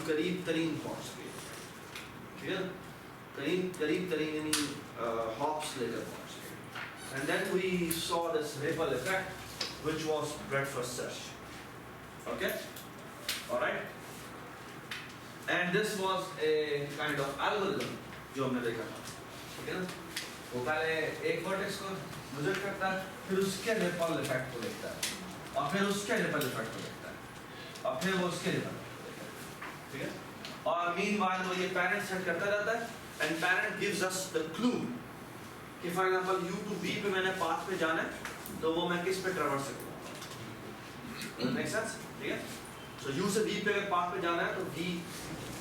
करीब तरीन पहुंच गए, ठीक है, करीब तरीन यानी हॉप्स लेकर पहुंच गए। And then we saw this ripple effect which was breadth first search, okay, alright, and this was a kind of algorithm जो हमने देखा था, ठीक है ना। वो पहले एक वर्टेक्स को विजिट करता है, फिर उसके रिपल इफेक्ट को देखता है, और फिर उसके रिपल इफेक्ट को देखता है, और फिर वो उसके रिपल इफेक्ट को देखता है, ठीक है। और मीनवाइल वो ये पैरेंट सेट करता रहता है, and parent gives us the clue कि for example U to B पे मैंने पाथ पे जाना है, तो वो मैं किस पे ट्रैवर्स करूंगा, मेक सेंस, ठीक है। सो U से B पे अगर पाथ पे जाना है तो B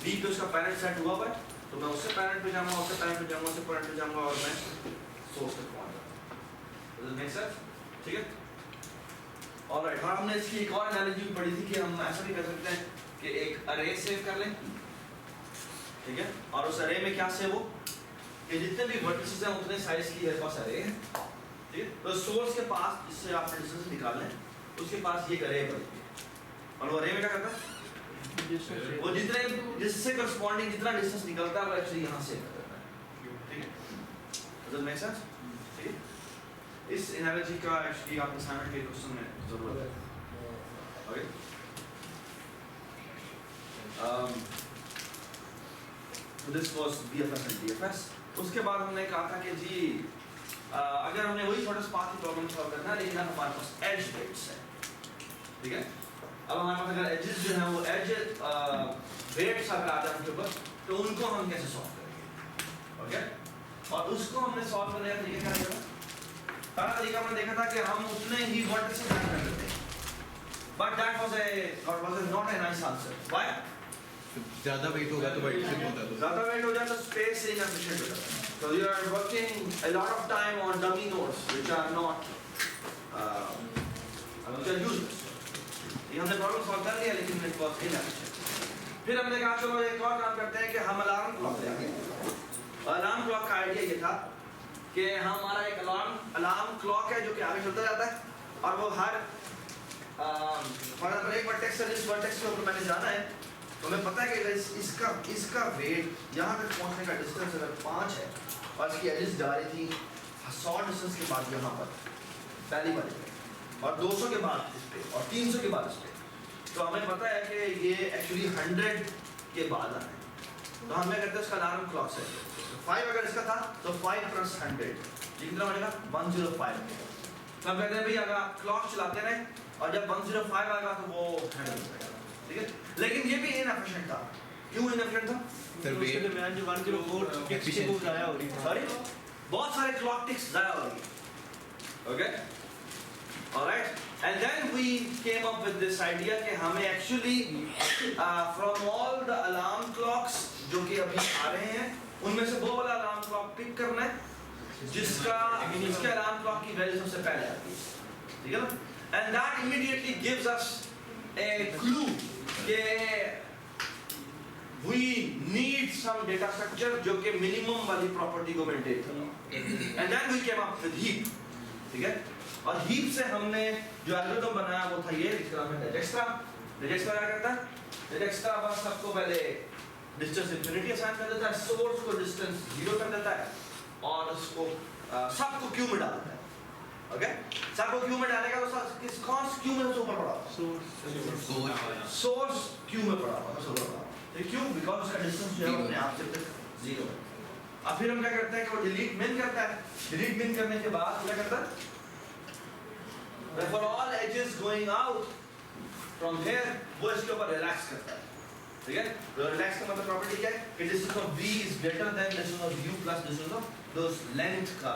पे उसका पैरेंट सेट हुआ हुआ है, तो मैं उससे पैरेंट पे जाऊंगा, उससे पैरेंट पे जाऊंगा, उससे पैरेंट पे जाऊंगा, और मैं सोर्स तक पहुंच जाऊंगा, डज इट मेक सेंस, ठीक है। ऑलराइट, और हमने इसकी एक और एनालॉजी भी पढ़ी थी कि हम ऐसा भी कर सकते हैं कि एक अरे सेव कर लें, ठीक है, और उस अरे में क्या सेव हो कि जितने भी वर्टिसेस हैं उतने साइज की मेरे पास अरे है, ठीक है। तो सोर्स के पास जिससे आपने डिस्टेंस निकालना है, उसके पास ये अरे बनी है, और वो अरे में क्या करता है, वो जितने जिससे करस्पॉन्डिंग जितना डिस्टेंस निकलता है वो एक्चुअली यहाँ से कर देता है, ठीक है, डज इट मेक सेंस, ठीक है। इस एनालॉजी का एक्चुअली आपके असाइनमेंट के क्वेश्चन में जरूरत है, okay. This was BFS and DFS। उसके बाद हमने कहा था कि जी अगर हमने वही छोटा सा पाथ की प्रॉब्लम सॉल्व करना है, लेकिन अब हमारे पास एज वेट्स है, ठीक है। अब हमारे पास अगर एजेस जो हैं वो एज वेट्स अगर आ जाए उनके ऊपर, तो उनको हम कैसे सॉल्व करेंगे, ओके। और उसको हमने सॉल्व करने का तरीका क्या रहेगा, पहला तरीका हमने देखा था कि हम उतने ही वर्टिसेस ऐड कर देते हैं, but that was not a nice answer. Why? ज्यादा वेट होगा तो वर्टिसेस होता है, ज़्यादा वेट हो जाए तो स्पेस इनएफिशिएंट हो जाता है, so you are working a lot of time on dummy nodes which are not which are useless। ये हमने प्रॉब्लम सॉल्व कर लिया, लेकिन इट वाज इनएफिशिएंट। फिर हमने कहा चलो एक और काम करते हैं कि हम अलार्म क्लॉक ले आएंगे। अलार्म क्लॉक का आइडिया ये था कि हमारा एक अलार्म क्लॉक है जो कि आगे चलता जाता है, और वो हर एक वर्टेक्स से जिस वर्टेक्स के ऊपर मैंने जाना है, तो हमें पता है कि इसका वेट यहाँ तक पहुँचने का डिस्टेंस अगर 5 है, और इसकी एजेस जा रही थी 100 डिस्टेंस के बाद यहाँ पर पहली बार पे, और 200 के बाद इस पे, और 300 के बाद इस पे, तो हमें पता है कि ये एक्चुअली 100 के बाद आना है, तो हमें कहते हैं उसका अलार्म क्लॉक सेट। तो 5 अगर इसका था तो 5 + 100 ये कितना बनेगा, 105। तो हम कहते हैं भाई अगर आप क्लॉक चलाते रहें और जब 105 आएगा तो वो 100 हो जाएगा, ठीक है। लेकिन ये भी इनएफिशिएंट था। क्यों इनएफिशिएंट था? उसके दरमियान जो 104 टिक्स थे वो ज़ाया हो रही थी, सॉरी बहुत सारे क्लॉक टिक्स ज़ाया हो रही है, okay, alright. And then we came up with this idea कि हमें actually from all the alarm clocks जो कि अभी आ रहे हैं, उनमें से वो वाला अलार्म क्लॉक पिक करना है जिसका अलार्म क्लॉक की वैल्यू सबसे पहले आती है, ठीक है ना। And that immediately gives us A clue कि we need some data structure जो कि minimum वाली property को maintain करे, and then we came up with heap, ठीक है। और heap से हमने जो algorithm बनाया वो था ये, जिसका नाम है Dijkstra। Dijkstra क्या करता है? Dijkstra बस सबको पहले distance infinity assign कर देता है, source को distance 0 कर देता है, और उसको सबको क्यू में डाल देता है, ओके। सबको क्यू में डालेगा तो किस कौन सी क्यू में ऊपर पड़ा हुआ? सोर्स क्यू में पड़ा हुआ है, क्यों? बिकॉज उसका डिस्टेंस जो है अपने आप से तक 0 है। अब फिर हम क्या करते हैं कि वो डिलीट मिन करता है, डिलीट मिन करने के बाद क्या करता है, for all ages going out from here वो इसके ऊपर रिलैक्स करता है, ठीक है। तो रिलैक्स का मतलब प्रॉपर्टी क्या है कि distance of v is greater than distance of u plus distance of those length का,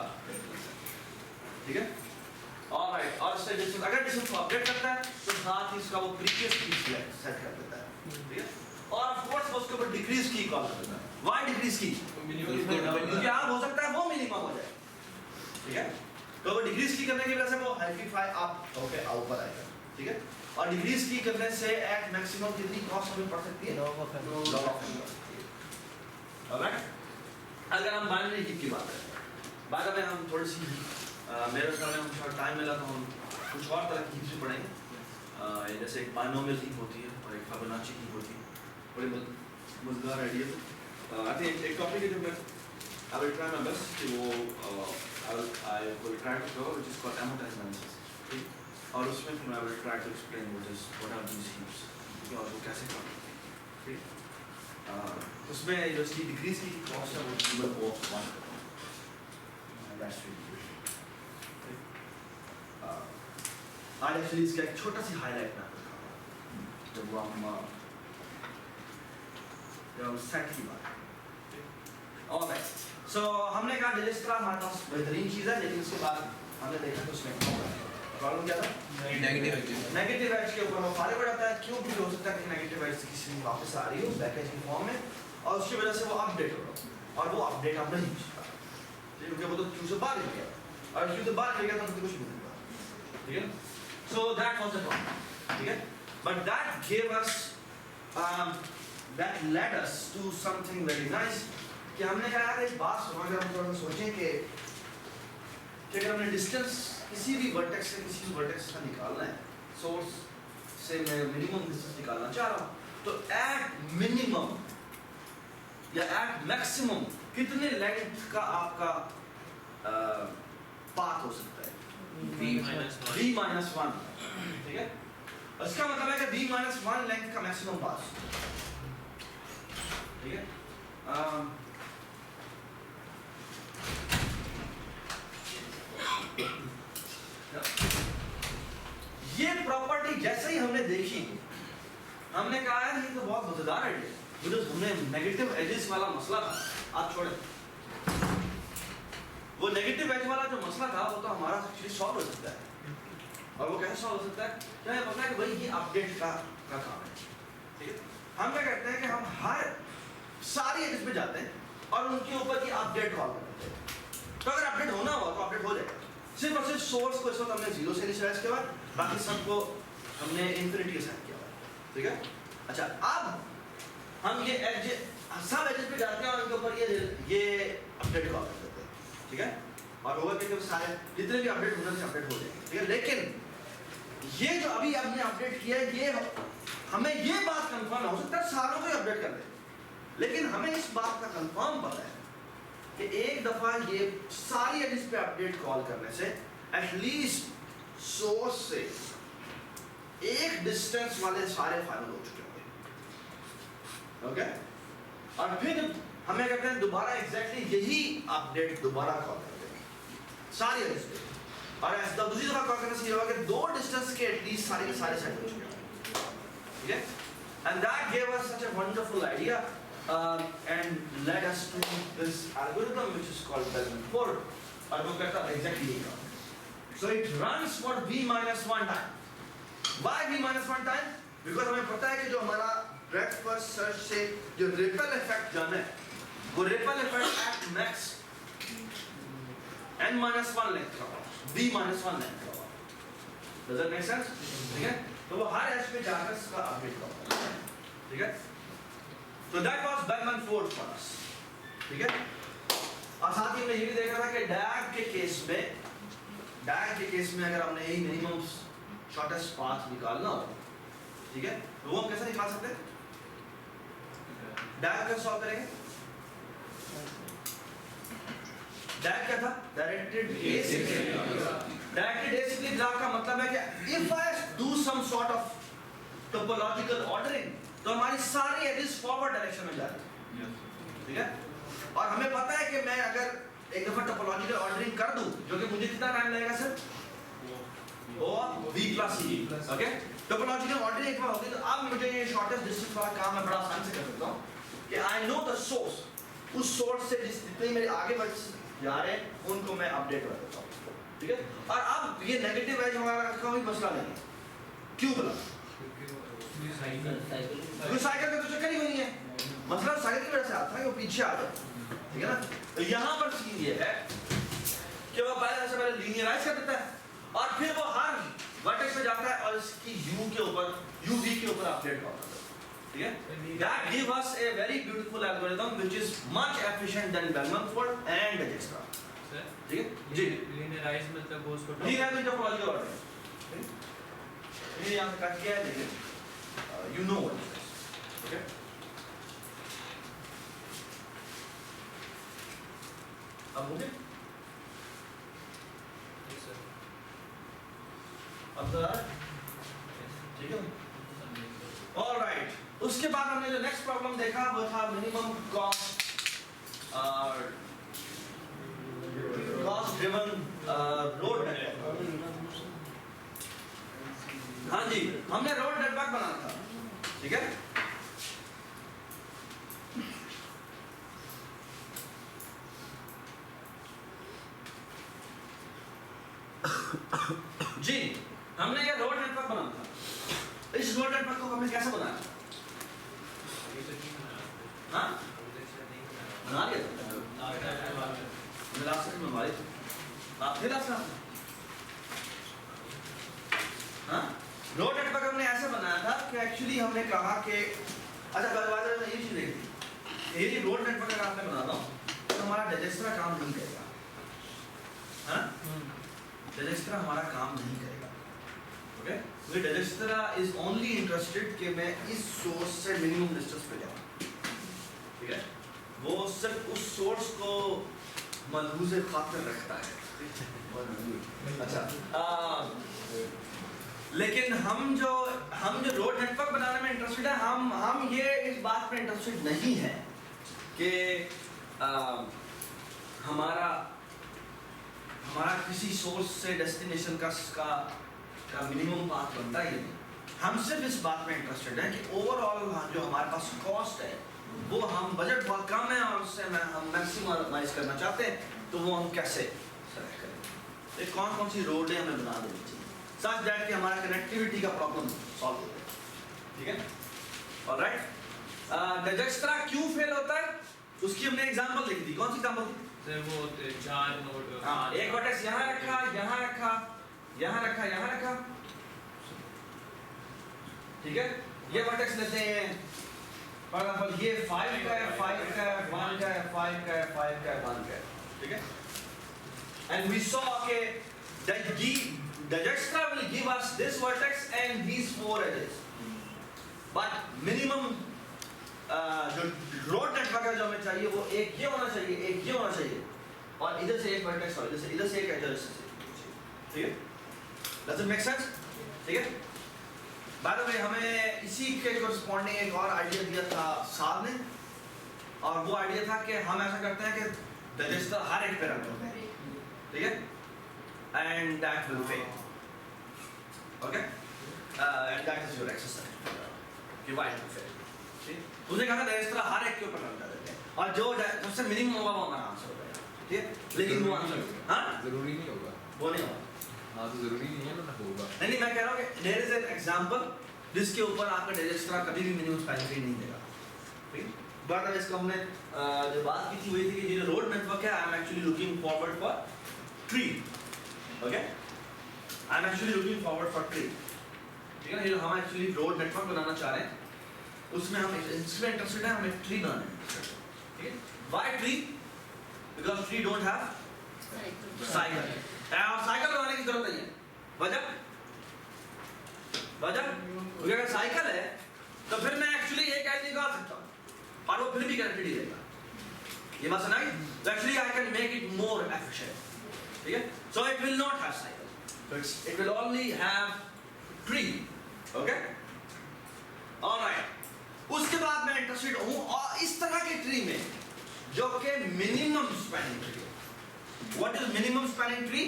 ठीक है, ऑलराइट। और इससे डिस्टेंस अगर डिस्टेंस को अपडेट करता है तो साथ ही इसका वो प्रीवियस की सेट कर देता है, ठीक है। और ऑफ कोर्स उसके ऊपर डिक्रीज की कॉल करता है। व्हाई डिक्रीज की? क्योंकि आप हो सकता है वो मिनिमम हो जाए, ठीक है। तो वो डिक्रीज की करने की वजह से वो हाइफाई अप होके ऊपर आएगा, ठीक है। और डिक्रीज की करने से एट मैक्सिमम कितनी कॉस्ट हमें पड़ सकती है? Log of alright. अगर हम बाइनरी हीप की बात करें, बाद में हम थोड़ी सी मेरे ख्याल में हम टाइम मिला तो हम कुछ और तरह की हीप्स भी पढ़ेंगे, जैसे एक बाइनोमियल हीप होती है और एक फिबोनाची हीप होती है। बड़े मजेदार आइडिया। आई थिंक एक टॉपिक है जो मैं I will try my best कि वो I will try to cover which is called amortized analysis, और उसमें फिर I will try to explain what are these heaps और वो कैसे काम करते हैं। ठीक, उसमें जो इसकी डिग्रीज की कॉस्ट है वो गिवन ऑफ 1 दैट्स रियली आज एक्चुअली इसका एक छोटा सी हाईलाइट मैं आपको दिखाऊंगा जब हम सेट की बात। ऑलराइट, सो हमने कहा डिजिस्ट्रा हमारे पास बेहतरीन चीज़ है, लेकिन उसके बाद हमने देखा कि उसमें प्रॉब्लम क्या था, नेगेटिव एज। नेगेटिव एज के ऊपर वो फारे हो जाता है। क्यों भी हो सकता है कि नेगेटिव एज किसी में वापस आ रही हो बैकेज की फॉर्म में, और उसकी वजह से वो अपडेट हो रहा हो, और वो अपडेट हम नहीं पूछता क्योंकि वो तो क्यू से बाहर निकल गया, और क्यू से बाहर निकल गया तो कुछ नहीं मिलेगा। ठीक है, so that was the problem, ठीक है, but that gave us that led us to something very nice कि हमने कहा यार एक बात सुनो, अगर हम थोड़ा सा सोचें कि अगर हमने डिस्टेंस किसी भी वर्टेक्स से किसी भी वर्टेक्स का निकालना है, सोर्स से मैं मिनिमम डिस्टेंस निकालना चाह रहा हूँ, तो एट मिनिमम या एट मैक्सिमम कितने लेंथ का आपका पाथ हो सकता है? b-1, ठीक है, इसका मतलब है कि b-1 लेंथ का मैक्सिमम पास, ठीक है। ये प्रॉपर्टी जैसे ही हमने देखी, हमने कहा यार ये तो बहुत मजेदार आइडिया है, जो हमने नेगेटिव एजेस वाला मसला था आप छोड़े, वो नेगेटिव एज वाला जो मसला था वो तो हमारा एक्चुअली सॉल्व हो सकता है, और वो कैसे सॉल्व हो सकता है? क्या है पता है कि भाई ये अपडेट का काम है, ठीक है। हम क्या करते हैं कि हम हर सारी एजेस पे जाते हैं और उनके ऊपर की अपडेट कॉल करते हैं, तो अगर अपडेट होना हुआ तो अपडेट हो जाएगा। सिर्फ और सिर्फ सोर्स को इस वक्त हमने 0 से इनिशियलाइज किया, बाकी सबको हमने इंफिनिटी के साथ किया हुआ, ठीक है। अच्छा, अब हम ये एज सब एजेस पे जाते हैं और उनके ऊपर ये अपडेट कॉल करते हैं, ठीक है, और होगा कि सारे जितने भी अपडेट होने से अपडेट हो जाएंगे, ठीक है। लेकिन ये जो अभी हमने अपडेट किया है, ये हमें ये बात कंफर्म हो सकता है सारों को ही अपडेट कर दे, लेकिन हमें इस बात का कंफर्म पता है कि एक दफा ये सारी एजेस पे अपडेट कॉल करने से एटलीस्ट सोर्स से एक डिस्टेंस वाले सारे फाइनल हो चुके होंगे, ओके। और फिर हमें कहते हैं दोबारा एग्जैक्टली यही अपडेट दोबारा कॉल करते हैं सारी एजेस पे, और ऐसा दूसरी दफा कॉल करने से ये होगा कि 2 डिस्टेंस के एटलीस्ट सारे के सारे सेट हो चुके होंगे, ठीक है। And that gave us such a wonderful idea and led us to this algorithm which is called Bellman-Ford, और वो करता है exactly यही काम। So it runs for b-1 time. Why b-1 time? Because हमें पता है कि जो हमारा breadth first search से जो ripple effect जाना है, वो ripple effect at max n-1 length का होगा, b-1 length का होगा। Does that make sense? ठीक है? तो वो हर एज पे जाकर इसका अपडेट होगा, ठीक है। So that was Bellman-Ford for us, ठीक है। और साथ ही हमने ये भी देखा था कि DAG के केस में अगर हमने यही मिनिमम शॉर्टेस्ट पाथ निकालना हो, ठीक है, तो वो हम कैसे निकाल सकते हैं? DAG कैसे सॉल्व करेंगे? DAG क्या था? Directed acyclic graph. Directed acyclic graph का मतलब है कि if I do some sort of topological ordering, तो हमारी सारी एजेस फॉरवर्ड डायरेक्शन में जा रही है, ठीक है। और हमें पता है कि मैं अगर एक दफा टोपोलॉजिकल ऑर्डरिंग कर दूं, जो कि मुझे कितना टाइम लगेगा सर? ओ v + e, okay. Topological ordering एक बार होगी तो अब मुझे ये शॉर्टेस्ट डिस्टेंस वाला काम मैं बड़ा आसान से कर सकता हूं कि आई नो द सोर्स, उस सोर्स से जितने मेरे आगे बढ़ जा रहे हैं उनको मैं अपडेट कर देता हूं, ठीक है। और अब ये नेगेटिव एज हमारा कोई मसला नहीं है, क्यों बोला? साइकिल का तो चक्कर ही नहीं है, मसला साइकिल की वजह से आता है कि वो पीछे आ जाए, ठीक है ना। तो यहाँ पर सीन ये है कि वो पहले लीनियराइज कर देता है और फिर वो हर वर्टेक्स पे जाता है और इसकी u के ऊपर uv के ऊपर अपडेट करता है, ठीक है। That gives us a very beautiful algorithm which is much efficient than Bellman-Ford and Dijkstra, ठीक है जी। लीनियराइज मतलब वो उसको लीनियराइज टोपोलॉजिकल ऑर्डरिंग ये यहाँ पे कट किया है, लेकिन you know what it is, okay। अब हो गया? अब तो ठीक है। ऑलराइट, उसके बाद हमने जो नेक्स्ट प्रॉब्लम देखा वो था मिनिमम कॉस्ट और कॉस्ट ड्रिवन रोड नेटवर्क। हाँ जी, हमने रोड नेटवर्क बनाना था, ठीक है। जी, हमने ये रोड नेटवर्क बनाना था। इस रोड नेटवर्क को हमने कैसे बनाया? हाँ? बना लिया था। लास्ट में हमारे आप थे लास्ट में। हाँ? रोड नेटवर्क हमने ऐसे बनाया था कि एक्चुअली हमने कहा कि अच्छा बाद में ये चीज देखी, ये रोड नेटवर्क अगर आपने बना दो तो हमारा डिजिस्ट्रा काम नहीं करेगा। हाँ? डिजिस्ट्रा हमारा काम नहीं करेगा। ओके? क्योंकि डिजिस्ट्रा इज ओनली इंटरेस्टेड कि मैं इस सोर्स से मिनिमम डिस्टेंस पे जाऊँ, ठीक है? वो सिर्फ उस सोर्स को मलहूज़े खातिर रखता है। अच्छा, लेकिन हम जो रोड नेटवर्क बनाने में इंटरेस्टेड है, हम ये इस बात पे इंटरेस्टेड नहीं है कि हमारा किसी सोर्स से डेस्टिनेशन का मिनिमम पाथ बनता है। हम सिर्फ इस बात में इंटरेस्टेड हैं कि ओवरऑल जो हमारे पास कॉस्ट है वो हम बजट बहुत कम है और उससे हम मैक्सिमाइज करना चाहते हैं, तो वो हम कैसे सेलेक्ट करें, कौन कौन सी रोड हमें बना देनी चाहिए सच दैट कि हमारा कनेक्टिविटी का प्रॉब्लम सॉल्व हो जाए, ठीक है। ऑलराइट, डिजिस्ट्रा क्यों फेल होता है उसकी हमने एग्जांपल लिख दी। कौन सी एग्जांपल दी? सर वो 4 नोड, हाँ, एक वर्टेक्स यहाँ रखा, यहाँ रखा, यहाँ रखा, यहाँ रखा, ठीक है। ये वर्टेक्स लेते हैं फॉर एग्जांपल, ये 5 का है, 5 का है, 1 का है, 5 का है, 5 का है, 1 का है, ठीक है। And we saw okay that Dijkstra will give us this vertex and these 4 edges, but minimum जो रोड नेटवर्क है जो हमें चाहिए वो एक ये होना चाहिए, एक ये होना चाहिए, और इधर से एक वर्टेक्स और इधर से एक एज, ठीक है। Does it make sense? ठीक है। बाय द वे हमें इसी के कॉरस्पॉन्डिंग एक और आइडिया दिया था साहब ने, और वो आइडिया था कि हम ऐसा करते हैं कि डिजिस्ट्रा हर एक पे रखते हैं, ठीक है, and that will fail, okay, and that is your exercise कि why it will fail, ठीक। उसने कहा डिजिस्ट्रा हर एक के ऊपर रख देते हैं और जो सबसे मिनिमम होगा वो हमारा आंसर होगा, ठीक है। लेकिन वो आंसर हाँ जरूरी नहीं होगा, वो नहीं होगा। हाँ तो जरूरी नहीं है ना होगा। नहीं, मैं कह रहा हूँ कि देयर इज एन एग्जांपल जिसके ऊपर आपका डिजिस्ट्रा कभी भी मिनिमम स्पैन नहीं देगा, ठीक है। बात अब इसको हमने जो बात की थी वही थी कि ये रोड नेटवर्क है, I am actually looking forward for tree, okay, I am actually looking forward for tree, ठीक है। ये हम एक्चुअली रोड नेटवर्क बनाना चाह रहे हैं, उसमें हम इसमें इंटरेस्टेड है, हमें ट्री बनाना है, ठीक है। Why tree? Because tree don't have cycle, और साइकिल बनाने की जरूरत नहीं है। वजह क्योंकि अगर साइकिल है तो फिर मैं एक्चुअली एक एज निकाल सकता हूँ और वो फिर भी कनेक्टेड देगा, ये बात सुनाई। तो actually I can make it more efficient, ठीक है। So it will not have cycle, it will only have tree, okay. Alright, उसके बाद मैं इंटरेस्टेड हूँ और इस तरह के ट्री में जो कि minimum spanning tree. What is minimum spanning tree?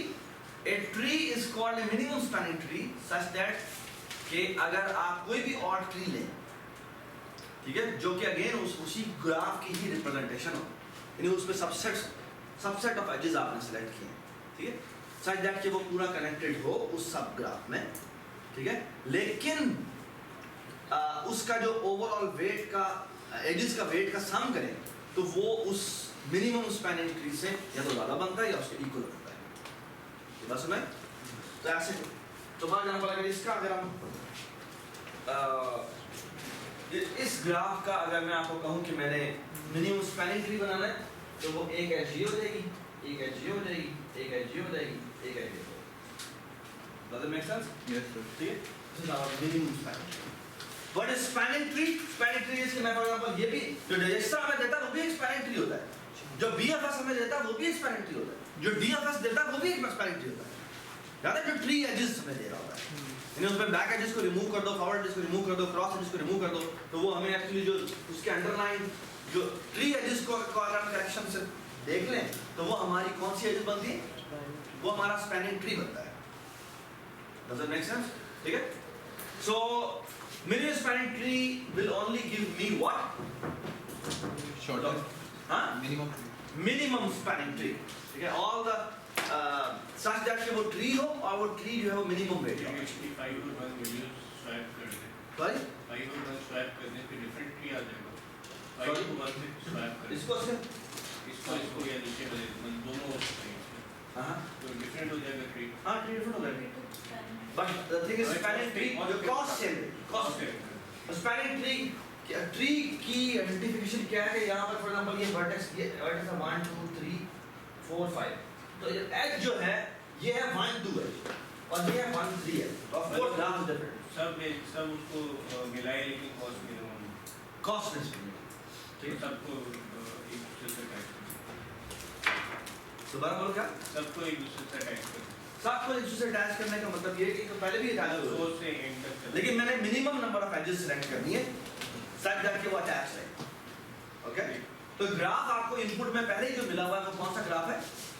A tree is called a minimum spanning tree such that कि अगर आप कोई भी और ट्री लें, ठीक है, जो कि अगेन उसी ग्राफ की ही रिप्रेजेंटेशन हो, यानी उसमें सबसेट ऑफ एजेस आपने सेलेक्ट किए, ठीक है, सच दैट कि वो पूरा कनेक्टेड हो उस सब ग्राफ में, ठीक है। लेकिन उसका जो ओवरऑल वेट का एजेस का वेट का सम करें तो वो उस मिनिमम स्पैनिंग ट्री से या तो ज़्यादा बनता है या उसके इक्वल बनता है, ये बात सुना है। तो ऐसे तो मान जाना पड़ेगा इसका, अगर हम इस ग्राफ का अगर मैं आपको कहूँ कि मैंने मिनिमम स्पैनिंग ट्री बनाना है तो वो एक एज ये हो जाएगी, एक एज ये हो जाएगी, एक एज ये हो जाएगी, एक एज ये हो जाएगी। Does it make sense? Yes sir. ठीक है, this is our minimum spanning tree. What is spanning tree? Spanning tree is कि मैं फॉर एग्जांपल ये भी जो डिजिस्ट्रा में देता है वो भी एक spanning tree होता है। जो BFS हमें देता है वो भी एक स्पैनिंग ट्री होता है, जो DFS देता है वो भी एक स्पैनिंग ट्री होता है। याद है जो ट्री एजेस हमें दे रहा होता है, यानी उसमें बैक एजेस को रिमूव कर दो, फॉरवर्ड एजेस को रिमूव कर दो, क्रॉस एजेस को रिमूव कर दो, तो वो हमें एक्चुअली जो उसके अंडरलाइन जो ट्री एजेस को अगर हम करेक्शन से देख लें तो वो हमारी कौन सी एजेस बनती है, वो हमारा स्पैनिंग ट्री बनता है। Does that make sense? ठीक है? So minimum spanning tree will only give me what? Shorter. हाँ? Minimum. Spanning tree. ठीक है? All the such that कि वो ट्री हो और वो ट्री जो है वो मिनिमम वेट हो। Actually 5 और 1 वैल्यू स्वैप कर दें। Sorry? 5 और 1 स्वैप कर दें फिर डिफरेंट ट्री आ जाएगा। 5 Sorry? को 1 से स्वैप कर दें। इसको से इसको या नीचे वाले दोनों हो सकते हैं। हाँ तो डिफरेंट हो जाएगा ट्री। हाँ ट्री डिफरेंट हो जाएगा। But the thing is spanning tree जो cost है, cost है। Spanning tree की आइडेंटिफिकेशन क्या है कि यहाँ पर फॉर एग्जांपल ये वर्टेक्स है 1 2 3 4 5, तो ये एज जो है ये है 1 2 एज और ये है 1 3 है। Of course graph is different, सब उसको मिलाए लेकिन कॉस्ट मिनिमम। कॉस्ट इज ठीक सबको एक दूसरे से अटैच कर। दोबारा बोलो क्या? सबको एक दूसरे से अटैच कर। सबको एक दूसरे से अटैच करने का मतलब ये है कि पहले भी अटैच हो, सोर्स से एंड तक कर। लेकिन मैंने minimum number of edges select करनी है सच दैट कि वो अटैच रहे। ओके, तो ग्राफ आपको इनपुट में पहले ही जो मिला हुआ है वो कौन सा ग्राफ है?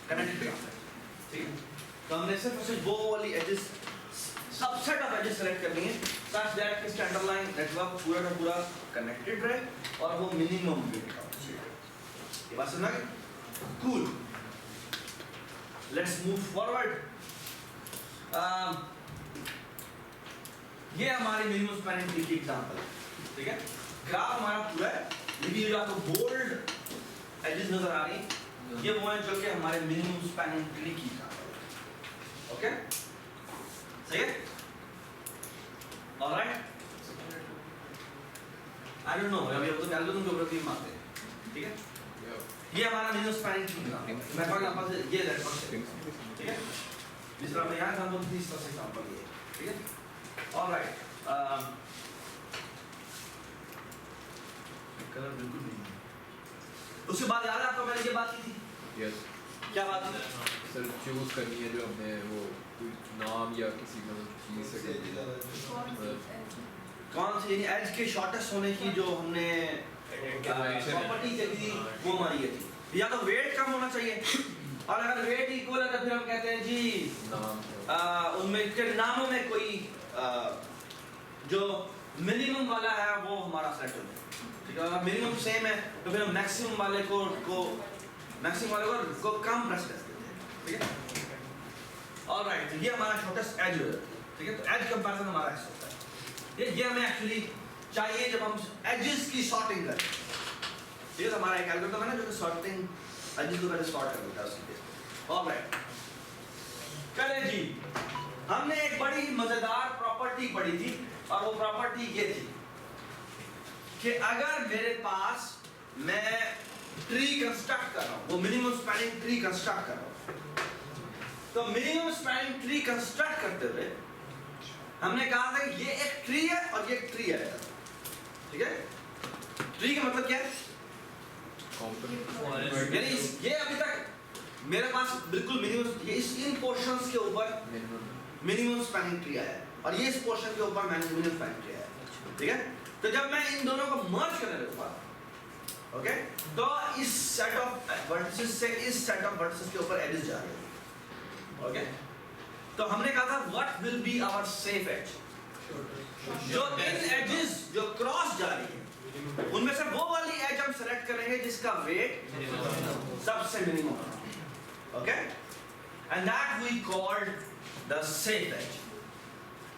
कनेक्टेड ग्राफ है। ठीक है, तो हमने सिर्फ वो वाली edges subset of edges select करनी है सच दैट कि अंडरलाइन नेटवर्क पूरा का पूरा कनेक्टेड रहे और वो मिनिमम वेट का हो। ये बात समझ गए? Cool, let's move forward. ये हमारी मिनिमम स्पैनिंग ट्री की एग्जांपल है। ठीक है, ग्राफ हमारा पूरा है, लेकिन ये जो आपको बोल्ड एजेस नजर आ रही हैं ये वो हैं जो कि हमारे मिनिमम स्पैनिंग ट्री की एग्जांपल है। ओके, सही है? ऑलराइट, आई डोंट नो, अभी हम तो एल्गोरिथम के ऊपर भी मानते हैं। ठीक है, ये हमारा मिनिमम स्पैनिंग ट्री का मैं फॉर एग्जांपल से ये रेफर से, ठीक है, जिस तरह मैं यहाँ एग्जांपल थी इस तरह से एग्जांपल ये, ठीक है? ऑलराइट, कलर बिल्कुल नहीं है। उसके बाद याद है आपको मैंने ये बात की थी? Yes. क्या बात थी? सर चूज करनी है जो हमने वो कोई नाम या किसी मतलब चीज से करनी है। कौन सी यानी एज के शॉर्टेस्ट होने की जो हमने प्रॉपर्टी देखी वो हमारी ये थी, या तो वेट कम होना चाहिए और अगर वेट इक्वल है तो फिर हम कहते हैं जी नाम उनमें के नामों में कोई जो मिनिमम वाला है वो हमारा सेट हो। ठीक है, अगर मिनिमम सेम है तो फिर हम मैक्सिमम वाले को कम प्रेस कर देते हैं। ठीक है, ऑलराइट, ये हमारा शॉर्टेस्ट एज है। ठीक है, तो एज कंपैरिजन हमारा ऐसा होता है। ये हमें एक्चुअली चाहिए जब हम एजेस की सॉर्टिंग करें। ठीक है, हमारा एक एल्गोरिथम है ना जो कि सॉर्टिंग एजेस को पहले सॉर्ट कर देता है उसके लिए। ऑलराइट, चलें जी, हमने एक बड़ी मजेदार प्रॉपर्टी पढ़ी थी और वो प्रॉपर्टी ये थी कि अगर मेरे पास मैं ट्री कंस्ट्रक्ट कर रहा हूं, वो मिनिमम स्पैनिंग ट्री कंस्ट्रक्ट कर रहा हूं, तो मिनिमम स्पैनिंग ट्री कंस्ट्रक्ट करते हुए हमने कहा था कि ये एक ट्री है और ये एक ट्री है। ठीक है, ट्री का मतलब क्या है? यानी ये अभी तक मेरे पास बिल्कुल मिनिमम, ये इन पोर्शंस के ऊपर मिनिमम स्पैनिंग ट्री है और ये इस पोर्शन के ऊपर मिनिमम स्पैनिंग ट्री है। ठीक है, तो जब मैं इन दोनों को मर्ज करने लगूंगा, ओके, तो इस सेट ऑफ वर्टिसेस से इस सेट ऑफ वर्टिसेस के ऊपर एजेस जा रहे हैं। ओके, तो हमने कहा था what will be our safe edge, जो इन एजेस जो क्रॉस जा रही है उनमें से वो वाली एज हम सेलेक्ट करेंगे जिसका वेट सबसे minimum. Okay, and that we called the safe edge.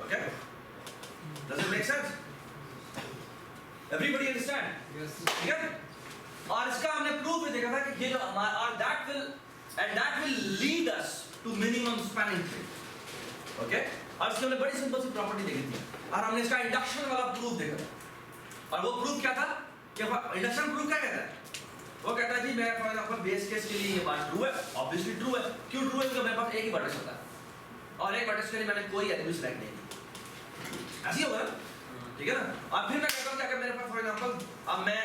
Okay, does it make sense? Everybody understand? ठीक है, और इसका हमने प्रूफ भी देखा था कि ये जो हमारा और that will lead us to minimum spanning tree. Okay, और इसकी हमने बड़ी सिंपल सी प्रॉपर्टी देखी थी और हमने इसका इंडक्शन वाला प्रूफ देखा था। और वो प्रूफ क्या था कि इंडक्शन प्रूफ क्या कहता है? वो कहता है जी मैं फॉर एग्जांपल बेस केस के लिए ये बात ट्रू है, ऑब्वियसली ट्रू है। क्यों ट्रू है? क्योंकि मेरे पास एक ही वर्टेक्स होता है और एक वर्टेक्स के लिए मैंने कोई एलिमेंट सेलेक्ट नहीं की। ऐसी होगा ना? ठीक है ना? और फिर मैं कहता हूं कि अगर मेरे पास फॉर एग्जांपल अब मैं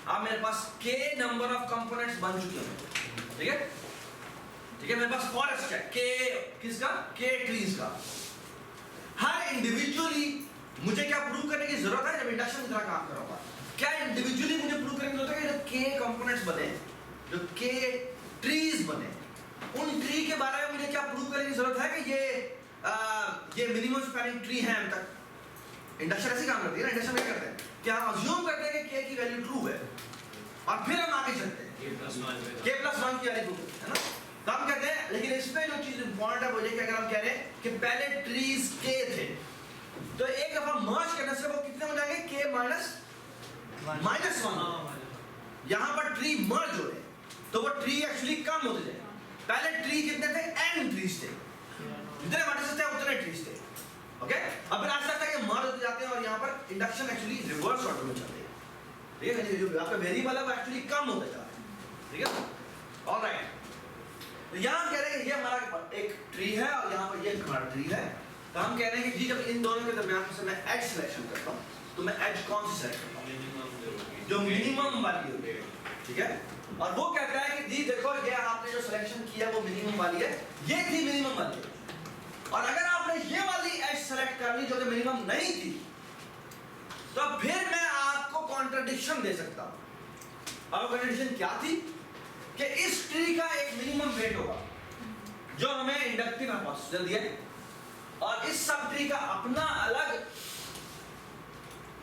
अब मेरे पास k नंबर ऑफ कंपोनेंट्स बन चुके हैं, ठीक है ठीक है। मेरे पास फॉरेस्ट है k, किसका? k ट्रीज का। हर इंडिविजुअली मुझे क्या प्रूव करने की जरूरत है? जब इंडक्शन की तरह काम कर रहा हूं, क्या इंडिविजुअली मुझे प्रूव करने की जरूरत है कि जो k कंपोनेंट्स बने, जो k ट्रीज बने, उन ट्री के बारे में मुझे क्या प्रूव करने की जरूरत है कि ये मिनिमम स्पैनिंग ट्री है अब तक। इंडक्शन ऐसे काम करती है ना। इंडक्शन क्या करते हैं कि हम अज्यूम करते हैं कि k की वैल्यू ट्रू है और फिर हम आगे चलते हैं k+1 की वैल्यू ट्रू है ना। तो हम कहते हैं, लेकिन इसमें जो चीज इंपॉर्टेंट है वो ये कि अगर हम कह रहे हैं कि पहले ट्रीज k थे, तो एक दफा मर्ज करने से वो कितने हो जाएंगे? k -1। यहां पर ट्री मर्ज हो रहे हैं तो वो ट्री एक्चुअली कम होते जाएंगे। पहले ट्री कितने थे? n ट्रीज थे, जितने वर्टिसेस थे उतने ट्रीज थे, ओके। अब फिर ऐसा लगता है कि मर्ज होते जाते हैं और यहां पर इंडक्शन एक्चुअली रिवर्स ऑर्डर में चलते हैं, ठीक है। जो आपका वेरिएबल है वो एक्चुअली कम होता जा रहा है, ठीक है। ऑलराइट, तो यहां हम कह रहे हैं कि ये हमारा एक ट्री है और यहां पर ये हमारा ट्री है। तो हम कह रहे हैं कि जी जब इन दोनों के दरमियान से मैं एज सिलेक्शन करता हूं, तो मैं एज कौन सी सेलेक्ट करता हूं? जो मिनिमम वाली होगी, ठीक है। और वो कहता है कि जी देखो ये आपने जो सिलेक्शन किया वो मिनिमम वाली है, ये थी मिनिमम वाली है। और अगर आपने ये वाली एज सेलेक्ट कर ली जो कि मिनिमम नहीं थी, तो फिर मैं आपको कॉन्ट्रडिक्शन दे सकता हूं। और कॉन्ट्रडिक्शन क्या थी? कि इस ट्री का एक मिनिमम वेट होगा जो हमें इंडक्टिव हाइपोथेसिस दिया, और इस सब ट्री का अपना अलग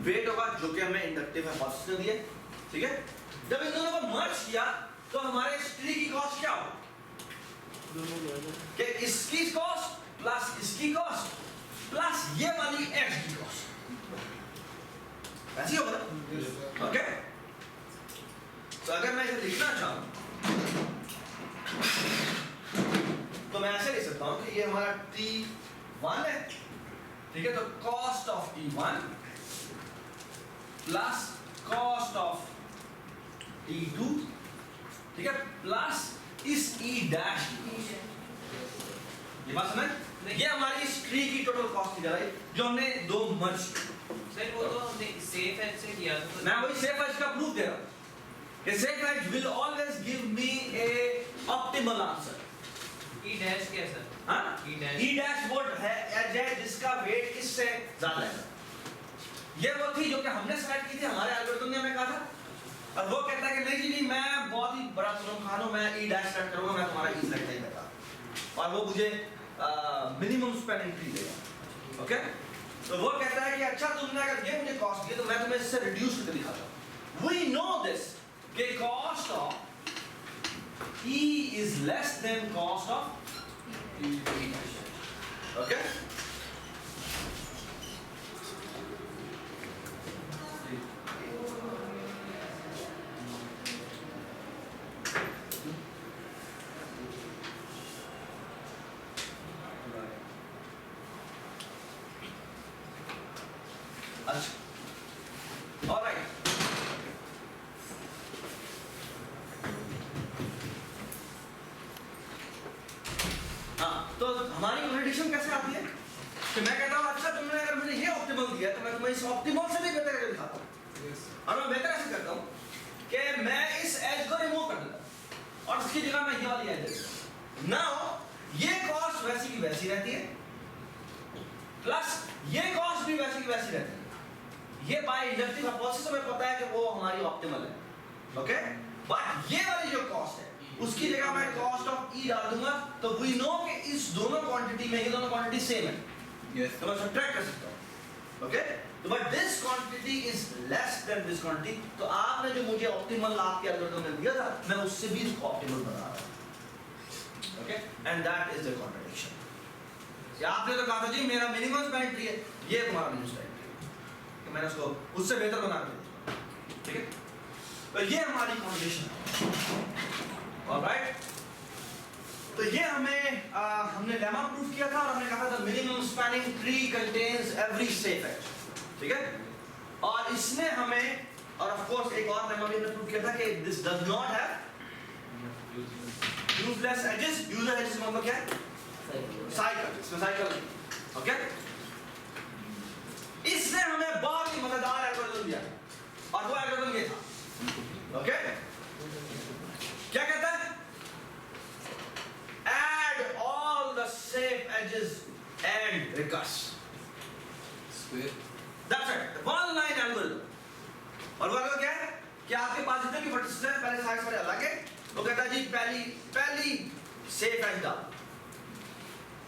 वेट होगा जो कि हमें इंडक्टिव हाइपोथेसिस दिया, ठीक है। जब इन दोनों को मर्ज किया तो हमारे इस ट्री की कॉस्ट क्या होगी? कि इसकी कॉस्ट प्लस इसकी कॉस्ट प्लस ये वाली एज की कॉस्ट, ऐसी होगा ना, ओके। तो अगर मैं इसे लिखना चाहूं तो मैं ऐसे लिख सकता हूं कि ये हमारा T1 है, ठीक है। तो cost of T1 plus cost of T2, ठीक है, प्लस इस E डैश, ये बात समझ? ये हमारी इस ट्री की टोटल कॉस्ट की जाएगी जो हमने दो मर्ज। सर वो तो हमने सेफ एज से किया था, मैं वही सेफ एज का प्रूफ दे रहा हूं कि safe edge will always give me a optimal answer. E dash क्या सर? हां, ई डैश वोट है एज है जिसका वेट किससे ज्यादा है। ये वो थी जो कि हमने सेलेक्ट की थी, हमारे एल्गोरिथम ने हमें कहा था, और वो कहता है कि नहीं जी मैं बहुत ही बड़ा तुम खानो, मैं ई डैश सेलेक्ट करूंगा, मैं तुम्हारा ई सेलेक्ट नहीं करता, और वो मुझे मिनिमम स्पैनिंग ट्री देगा, ओके। तो वो कहता है कि अच्छा तुमने अगर ये मुझे कॉस्ट दिया तो मैं तुम्हें इससे रिड्यूस करके दिखाता हूं। वी नो दिस कि cost of E is less than cost of E dash, okay? All right. तो हमारी कॉन्ट्रडिक्शन कैसे आती है कि मैं कहता हूं अच्छा तुमने अगर मुझे ये ऑप्टिमल दिया तो मैं तुम्हें इस ऑप्टिमल से भी बेहतर करके दिखाता हूं। और मैं बेहतर ऐसे करता हूं कि मैं इस एज को रिमूव कर देता हूं और इसकी जगह मैं ये वाली एज देता हूं। नाउ ये कॉस्ट वैसी की वैसी रहती है, प्लस ये कॉस्ट भी वैसी की वैसी रहती है। ये बाय इंडक्टिव हाइपोथेसिस हमें पता है कि वो हमारी ऑप्टिमल है, ओके। बट ये वाली जो कॉस्ट है उसकी जगह मैं कॉस्ट ऑफ E डाल दूंगा, तो वी नो कि इस दोनों क्वांटिटी में ये दोनों क्वांटिटी सेम है, यस, तो मैं सब्ट्रैक्ट कर सकता हूं, ओके। तो but this quantity is less than this quantity, तो आपने जो मुझे ऑप्टिमल आपके एल्गोरिथम में दिया था मैं उससे भी इसको ऑप्टिमल बना रहा हूं, okay. And that is the contradiction. या आपने तो कहा था जी मेरा मिनिमम स्पैनिंग ट्री है, ये तुम्हारा मिनिमम स्पैनिंग ट्री है, कि मैंने उसको उससे बेहतर बना दिया, ठीक है। तो ये हमारी कॉन्ट्रडिक्शन है, ऑलराइट। तो ये हमने लेमा प्रूफ किया था और हमने कहा था minimum spanning tree contains every safe edge, ठीक है। और इसने हमें, और ऑफ कोर्स एक और लेमा भी हमने प्रूफ किया था कि this does not have useless edges. Useless edges मतलब क्या है? साइकिल, इसमें साइकिल, ओके। इसने हमें बहुत ही मजेदार एल्गोरिथम दिया और वो एल्गोरिथम ये था ओके क्या कहता है? Add all the safe edges and recurse. Square. That's it. One line algorithm. और वो algorithm क्या है कि आपके पास जितने भी vertices हैं पहले सारे अलग है. वो कहता है जी पहली safe edge डाल.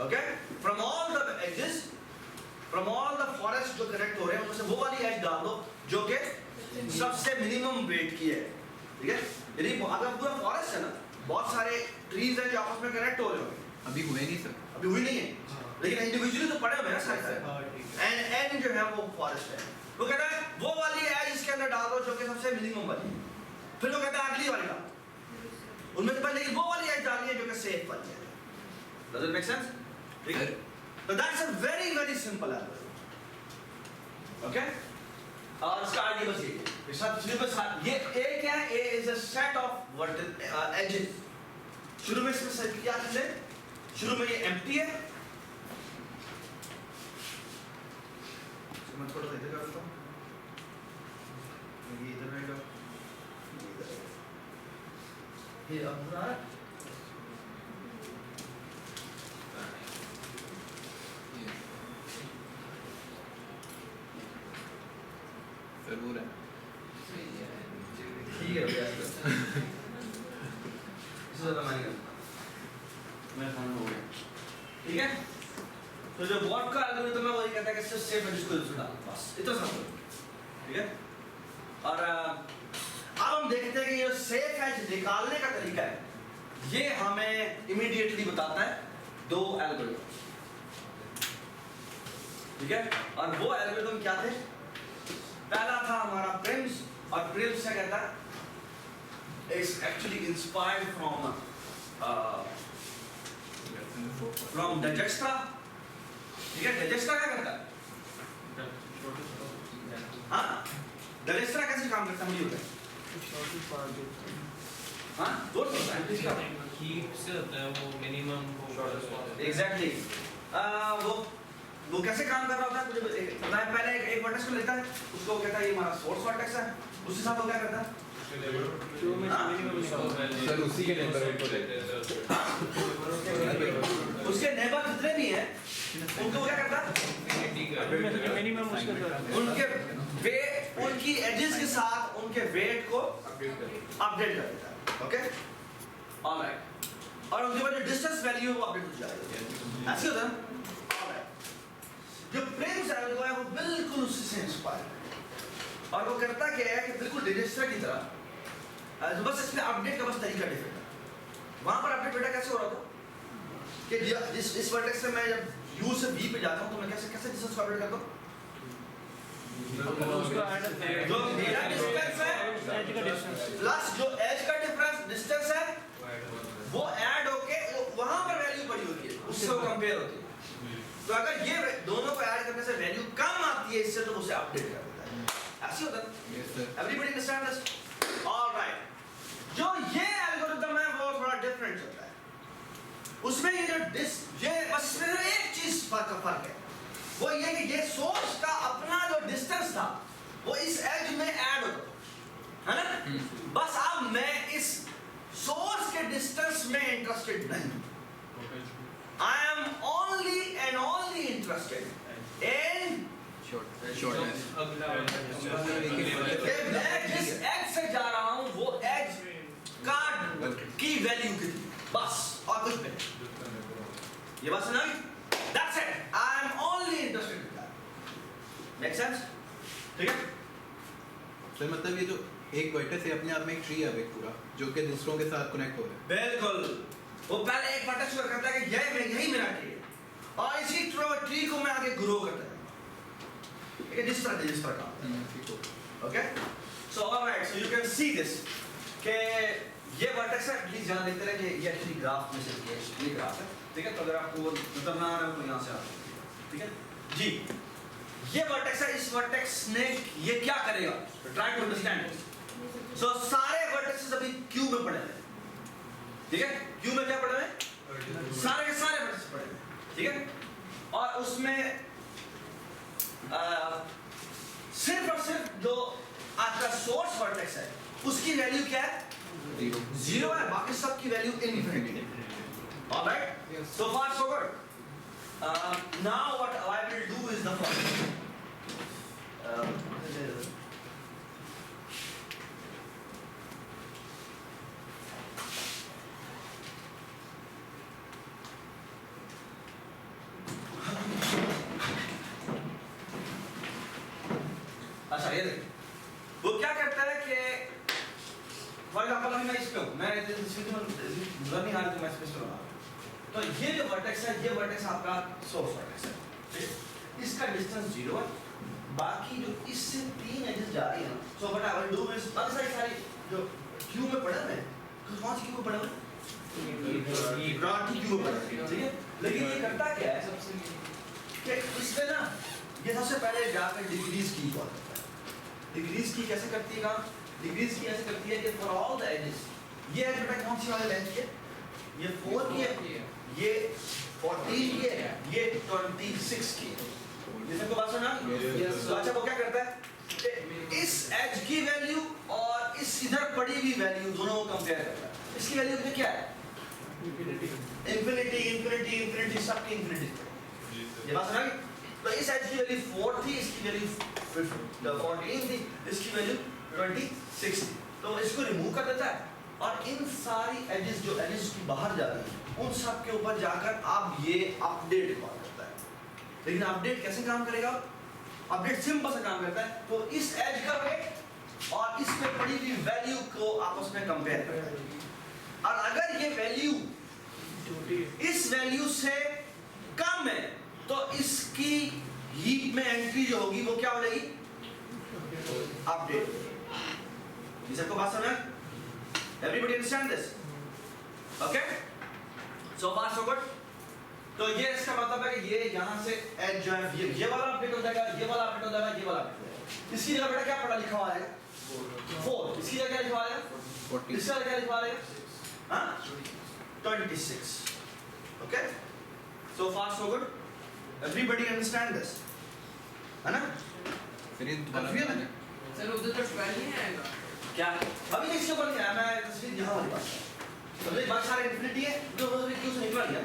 Okay? From all the edges, from all the forests जो connect हो रहे हैं उनमें से वो वाली edge डाल दो जो कि सबसे minimum weight की है. ठीक है? यदि अगर पूरा forest है ना, बहुत सारे trees हैं जो आपस में connect हो रहे होंगे. अभी हुए नहीं सर. अभी हुई नहीं है, लेकिन इंडिविजुअली तो पड़े हुए हैं सारे. एंड जो है वो फॉरेस्ट है. वो कहता है वो वाली एज इसके अंदर डाल दो जो कि सबसे मिनिमम वाली है. फिर वो कहता है अगली वाली डाल. उनमें से पहले लेकिन वो वाली एज डालनी है जो कि सेफ वाली है. Does it make sense? ठीक है. तो that's a very very simple algorithm. Okay. और इसका आइडिया बस ये ये ए क्या है? A is a set of edges. शुरू में इसमें सेट क्या चीज है? शुरू में ये एम्प्टी है. मैं थोड़ा इधर कर देता हूं. ये इधर रहेगा. ये अब पूरा सर वो रहा. ठीक है भैया. इससे ज़्यादा मैं खाना हो गया. ठीक है. तो जो बॉट का एल्गोरिथम है वही कहता है कि सिर्फ सेफ एज को डाल बस इतना सा. ठीक है. और अब हम देखते हैं कि ये सेफ एज निकालने का तरीका है ये हमें इमीडिएटली बताता है दो एल्गोरिथम. ठीक है. और वो एल्गोरिथम क्या थे? पहला था हमारा प्रिम्स. और प्रिम्स क्या कहता है? It's actually inspired from Dijkstra. ठीक है. डाइजेस्ट्रा क्या करता है? हाँ, डाइजेस्ट्रा कैसे काम करता है मुझे बताइए. हाँ, दो होता है. हीट से होता है वो मिनिमम एग्जैक्टली. वो कैसे काम कर रहा होता है मुझे बताएं. पहले एक वर्टेक्स को लेता है, उसको कहता है ये हमारा सोर्स वर्टेक्स है. उसके साथ वो क्या करता है? सर उसी के नेबरहुड को लेते हैं. उसके नेबर जितने भी हैं उनको क्या करता है? मिनिमम उनकी एजेस के साथ उनके वेट को अपडेट कर देता है. ओके. ऑलराइट. और उनके बाद जो डिस्टेंस वैल्यू है वो अपडेट हो जाएगा. ऐसे होता है. ऑलराइट. जो प्रिम्स एल्गोरिथम है वो बिल्कुल उसी से इंस्पायर है. और वो करता क्या है कि बिल्कुल डाइजेस्टर की तरह बस इसमें अपडेट का बस तरीका डिफरेंट है. वहां पर अपडेट बेटा कैसे हो रहा था कि इस वर्टेक्स से मैं जब U से V पे जाता हूं तो मैं कैसे डिस्टेंस को अपडेट करता हूं? जो मेरा डिस्टेंस है प्लस जो एज का डिस्टेंस है वो ऐड होके वहां पर वैल्यू बड़ी होती है, उससे वो कंपेयर होती है. तो अगर ये दोनों को ऐड करने से वैल्यू कम आती है इससे तो उसे अपडेट कर देता है. ऐसे होता है. Everybody understand this? ऑलराइट. जो ये एल्गोरिथम है वो थोड़ा डिफरेंट चलता है. उसमें ये जो ये बस एक चीज फर्क है. वो ये कि ये सोर्स का अपना जो डिस्टेंस था वो इस एज में ऐड होता है ना. बस अब मैं इस सोर्स के डिस्टेंस में इंटरेस्टेड नहीं. I am only and only interested in shortness. मैं जिस एज से जा रहा हूं वो एज का की वैल्यू कितनी, बस और कुछ नहीं. ये बात सुना? That's it. I am only interested in that. Make sense? ठीक है? सर मतलब ये जो एक वर्टेक्स है अपने आप में एक ट्री है एक पूरा जो कि दूसरों के साथ कनेक्ट हो रहा है. बिल्कुल. वो पहले एक वर्टेक्स को करता है कि यही मेरा ट्री है और इसी ट्री को मैं आगे ग्रो करता है. ठीक है? जिस तरह काम. Okay? So alright. So you can see this. कि ये वर्टेक्स है. प्लीज ध्यान देते रहे कि ये एक्चुअली ग्राफ में से ये ग्राफ है. ठीक है. तो अगर आपको नजर ना आ रहा हो तो यहाँ से आप. ठीक है जी. ये वर्टेक्स है. इस वर्टेक्स ने ये क्या करेगा? Try to understand. सो सारे वर्टेक्सेस अभी क्यू में पड़े हैं. ठीक है. क्यू में क्या पड़े हैं? सारे के सारे वर्टेक्स पड़े हैं. ठीक है. और उसमें सिर्फ और सिर्फ जो आपका सोर्स वर्टेक्स है उसकी वैल्यू क्या है? 0 है, बाकी सब की वैल्यू इनफिनिटी है। Alright, so far so good. Now what I will do is the following. अच्छा ये देखिए, वो क्या करता है कि फॉर एग्जांपल अभी मैं इस पे हूं, मैं इसमें नजर नहीं आ रही तो मैं इस पे बना रहा हूं। तो ये जो वर्टेक्स है, ये वर्टेक्स आपका सोर्स वर्टेक्स है, ठीक? इसका डिस्टेंस 0 है, बाकी जो इससे 3 एजेस जा रही है ना, so what I will do is सारी जो क्यू में पड़ा है, कौन सी क्यू में पड़ा है? क्यू में पड़ा है, ठीक है? लेकिन ये करता क्या है सबसे कि इसमें ना ये सबसे पहले जाकर डिग्रीज की कॉल करता है। डिग्रीज की कैसे करती है काम? डिग्रीज की ऐसे करती है कि फॉर ऑल द एजेस, ये एज बेटा कौन सी वाली लेंथ की है? ये 4 की है, ये 14 की है, ये 26 की है। ये सबको बात सुना? तो अच्छा वो क्या करता है कि इस एज की वैल्यू और इस इधर पड़ी हुई वैल्यू दोनों को कंपेयर करता है। इसकी वैल्यू कितनी क्या है? इंफिनिटी, इंफिनिटी, इंफिनिटी, सबकी इंफिनिटी। ये बात सुना? तो इस एज की वैल्यू 4 थी, इसकी वैल्यू 14 थी, इसकी वैल्यू 26 थी। तो इसको रिमूव कर देता है और इन सारी एजेस जो एजेस की बाहर जा रही है उन सब के ऊपर जाकर आप ये अपडेट कॉल करता है। लेकिन अपडेट कैसे काम करेगा? अपडेट सिंपल सा काम करता है, तो इस एज का वेट और इस पे पड़ी हुई वैल्यू को आपस में कंपेयर करता है। और अगर ये वैल्यू इस वैल्यू से कम है तो इसकी हीप में एंट्री जो होगी वो क्या हो जाएगी? अपडेट। ये सबको बात समझ? Everybody understand this? Okay? So far so good? तो ये इसका मतलब है कि ये यहाँ से एज जो है ये वाला अपडेट हो जाएगा, ये वाला अपडेट हो जाएगा, ये वाला अपडेट हो जाएगा। इसकी जगह बेटा क्या पढ़ा लिखा हुआ है? 4। इसकी जगह क्या लिखा हुआ है? इसकी जगह क्या लिखा हुआ है? हाँ? 26. Okay? So far so good? Everybody understand this? है ना? फिर ये दोबारा सर उधर तो 12 नहीं आएगा क्या? अभी तो इसके ऊपर नहीं आया, मैं तस्वीर यहाँ वाली बात कर रहा हूँ। तो ये बात सारे इंफिनिटी है, जो क्यों से निकल गया?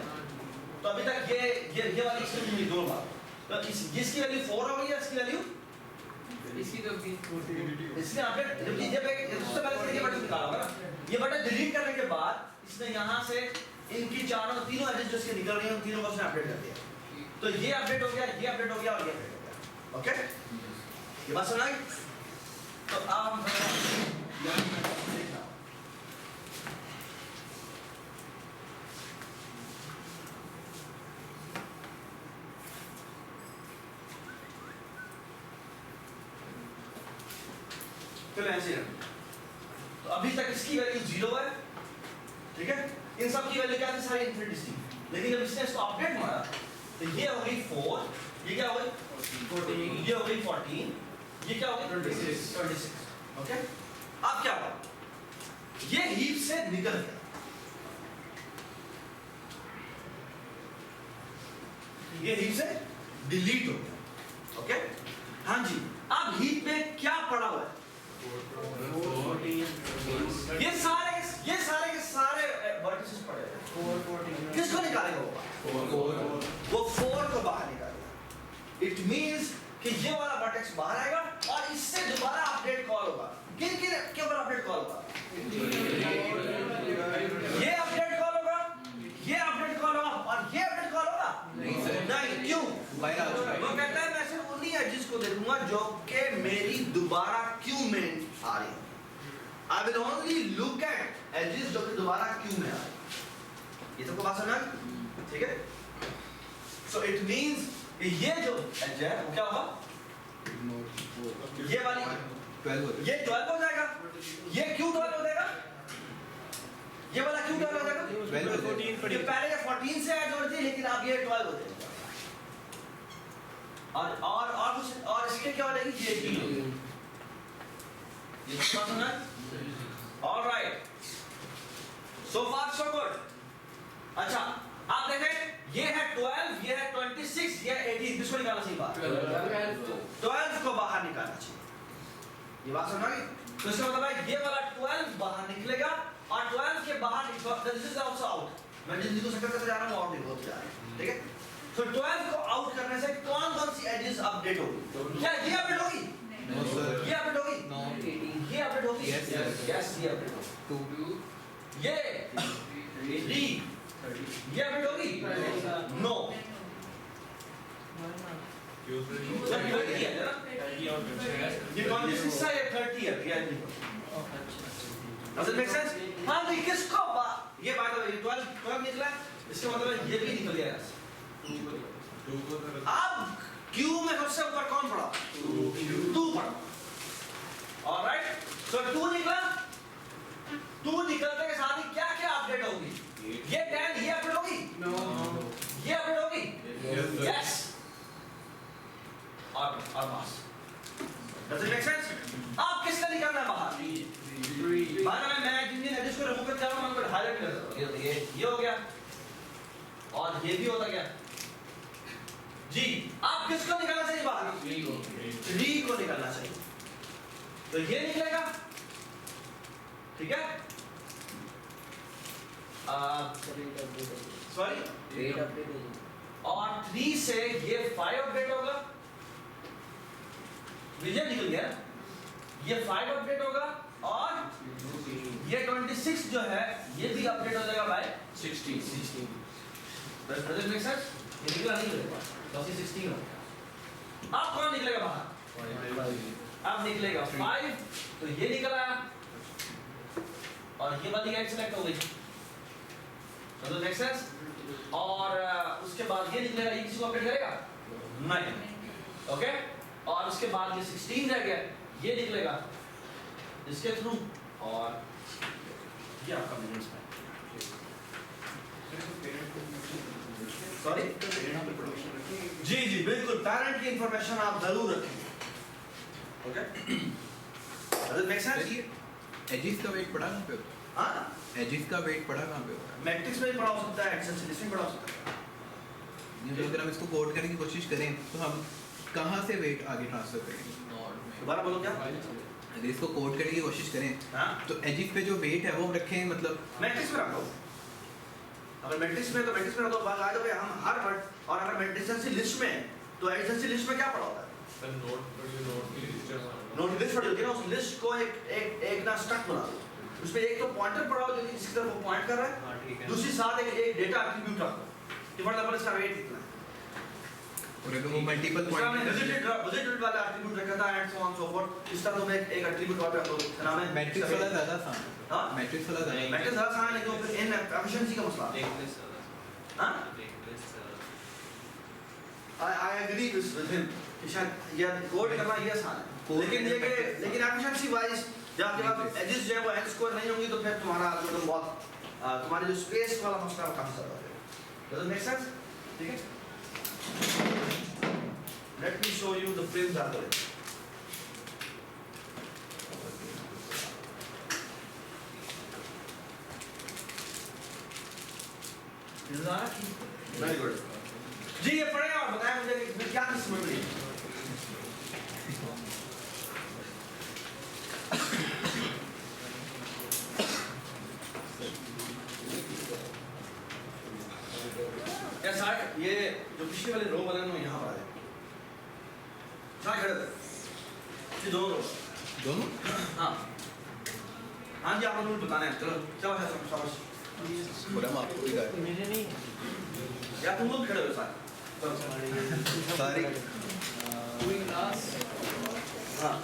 तो अभी तक ये वाली एक्सप्रेशन में दोनों बात। तो इसकी वैल्यू 4 हो गई है, इसकी वैल्यू इसकी तो इसने अपडेट जब ये पे सबसे पहले ये बटन निकाला होगा ना, ये बटन डिलीट करने के बाद इसने यहाँ से इनकी तीनों एजेस जो इसके निकल रही हैं उन तीनों को उसने अपडेट कर दिया। तो ये अपडेट हो गया, ये अपडेट हो गया और ये अपडेट हो गया। ओके, ये बात समझ आई? तो अब हम देखना चलो ऐसे ही तो अभी तक इसकी वैल्यू 0 है, ठीक है? इन सब की वैल्यू क्या थी? सारी इंफिनिटी थी। लेकिन जब इसने इसको अपडेट मारा तो ये हो गई 4, ये क्या हो गई 14, ये हो गई 14, ये क्या हो गई 26। ओके, अब क्या हुआ? ये हीप से निकल गया, ये हीप से डिलीट हो गया। ओके, हाँ जी। अब हीप में क्या पड़ा हुआ है? ये सारे के सारे वर्टिसेस पड़े हैं। किसको निकालेगा वो 4 को बाहर निकालेगा। इट मींस कि ये वाला वर्टेक्स बाहर आएगा और इससे दोबारा अपडेट कॉल होगा। किन के ऊपर अपडेट कॉल होगा? ये अपडेट कॉल होगा, ये अपडेट कॉल होगा और ये अपडेट कॉल होगा नहीं। क्यों? वो कहता है मैं सिर्फ उन्हीं एजेस को देखूंगा जो कि मेरी दोबारा क्यू में आ रही है। I will only look at edges जो कि दोबारा क्यू में आ रही है। ये सबको बात समझ? ठीक है? So it means ये जो एज है वो क्या होगा? ये वाली 12 ये 12 हो जाएगा, ये क्यू 12 हो जाएगा, ये वाला क्यू 12 हो जाएगा। 14 ये पहले ये 14 से ऐड हो रही थी लेकिन अब ये 12 हो जाएगा। और इसके क्या हो जाएगी? ये क्यू। ये बात समझ? All right. So far so good. अच्छा, आप देखें ये है 12, ये है 26, ये है 18। किसको निकालना चाहिए बाहर? 12 को बाहर निकालना चाहिए। ये बात समझ आ गई? तो इसका मतलब है ये वाला 12 बाहर निकलेगा और 12 के बाहर दिस इज आल्सो आउट। मैं जिन को सेकंड करते जा रहा हूं और नहीं होते जा रहा है, ठीक है। तो 12 को आउट करने से कौन सी एजेस अपडेट होगी? क्या ये अपडेट होगी? नो सर, ये अपडेट होगी? नो, ये अपडेट होगी? Yes, yes. यस ये अपडेट होगी। 2, ये डी ये अपडेट होगी? नो। ये 30 है ना? ये 26 है, ये 30 है, ये नहीं। Does it make sense? हाँ तो किसको ये बात है, 12 निकला, इसका मतलब है ये भी निकल गया यहाँ से। अब क्यू में सबसे ऊपर कौन पड़ा? 2 पड़ा। ऑलराइट, सो 2 निकला। 2 निकलने के साथ ही क्या क्या अपडेट होगी? ये 10 ये अपडेट होगी? ये अपडेट होगी? यस। और बस। Does it make sense? अब किसका निकलना है बाहर? बाहर मैं जिन इसको रिमूव कर जा रहा हूं, मैं हाईलाइट कर रहा हूं। ये हो गया और ये भी होता गया जी। अब किसको निकालना चाहिए बाहर? 3 को निकालना चाहिए। तो ये निकलेगा, ठीक है। सॉरी, और 3 से ये 5 अपडेट होगा, विजय निकल गया। ये 5 अपडेट होगा और ये 26 जो है ये भी अपडेट हो जाएगा bye 16। Does it make sense? ये निकला नहीं मेरे पास, तो 16 हो गया। अब कौन निकलेगा बाहर? अब निकलेगा 5, तो ये निकल आया और ये वाली गाइड सेलेक्ट हो गई। Does it make sense? और उसके बाद ये निकलेगा, ये किसी को अपडेट करेगा? नहीं। ओके, और उसके बाद ये 16 रह गया, ये निकलेगा इसके थ्रू और ये आपका बिजनेस है। सॉरी, जी जी बिल्कुल, पेरेंट की इंफॉर्मेशन आप जरूर रखेंगे। Okay, does it make sense? Edges का वेट पड़ा कहाँ पे होता है? हाँ, एजिस का वेट पड़ा कहाँ पे होता है? मैट्रिक्स में भी पढ़ा हो सकता है, एक्सेल में पढ़ा हो सकता है। नहीं, तो अगर हम इसको कोड करने की कोशिश करें तो हम कहाँ से वेट आगे ट्रांसफर करेंगे? दोबारा बोलो क्या? अगर इसको कोड करने की कोशिश करें हाँ, तो एजिस पे जो वेट है वो हम रखें, मतलब मैट्रिक्स में रखो। अगर मैट्रिक्स में तो मैट्रिक्स में रखो, बात आ जाओ हम हर वर्ड। और अगर मैट्रिक्स लिस्ट में है तो एडजेंसी लिस्ट में क्या पड़ा होता है? नोट लिस्ट पड़ी होती है ना, उस लिस्ट को एक ना स्ट्रक्ट बना दो। उसमें एक तो पॉइंटर पड़ा हो जो कि जिसकी तरफ वो पॉइंट कर रहा है, दूसरी साथ एक डेटा एट्रीब्यूट रखो कि फॉर एग्जांपल इसका वेट कितना है। और अगर वो मल्टीपल इसका हमने पॉइंट विजिटेड वाला एट्रीब्यूट रखा था and so on so fourth. इस तरह तुम्हें एक एट्रीब्यूट और रखो, इसका नाम है मैट्रिक्स वाला ज़्यादा आसान है। हाँ, मैट्रिक्स वाला ज़्यादा मैट्रिक्स ज़्यादा आसान है, लेकिन फिर इन एफिशिएंसी का मसला है। हाँ, I agree with him कि शायद ये कोड करना ये आसान है, लेकिन एफिशिएंसी वाइज जब आपके पास एजेस जो है वो एन स्क्वायर नहीं होंगी तो फिर तुम्हारा एल्गोरिथम बहुत तुम्हारे जो स्पेस वाला मसला है काफी ज्यादा है। Does it make sense? ठीक है, let me show you the Prim's algorithm. Very good जी, ये पढ़े और बताएं मुझे कि इसमें क्या समझ में आई। ये जो पिछले वाले रो वाले ना यहाँ पर आ जाए, खड़े ये दोनों रो दोनों। हाँ हाँ जी, आप लोग बताना है। चलो शाबाश शाबाश, पूरा हम आपको भी गाइड मेरे नहीं है। या तुम लोग खड़े हो सारे। चलो सारी Doing class. हाँ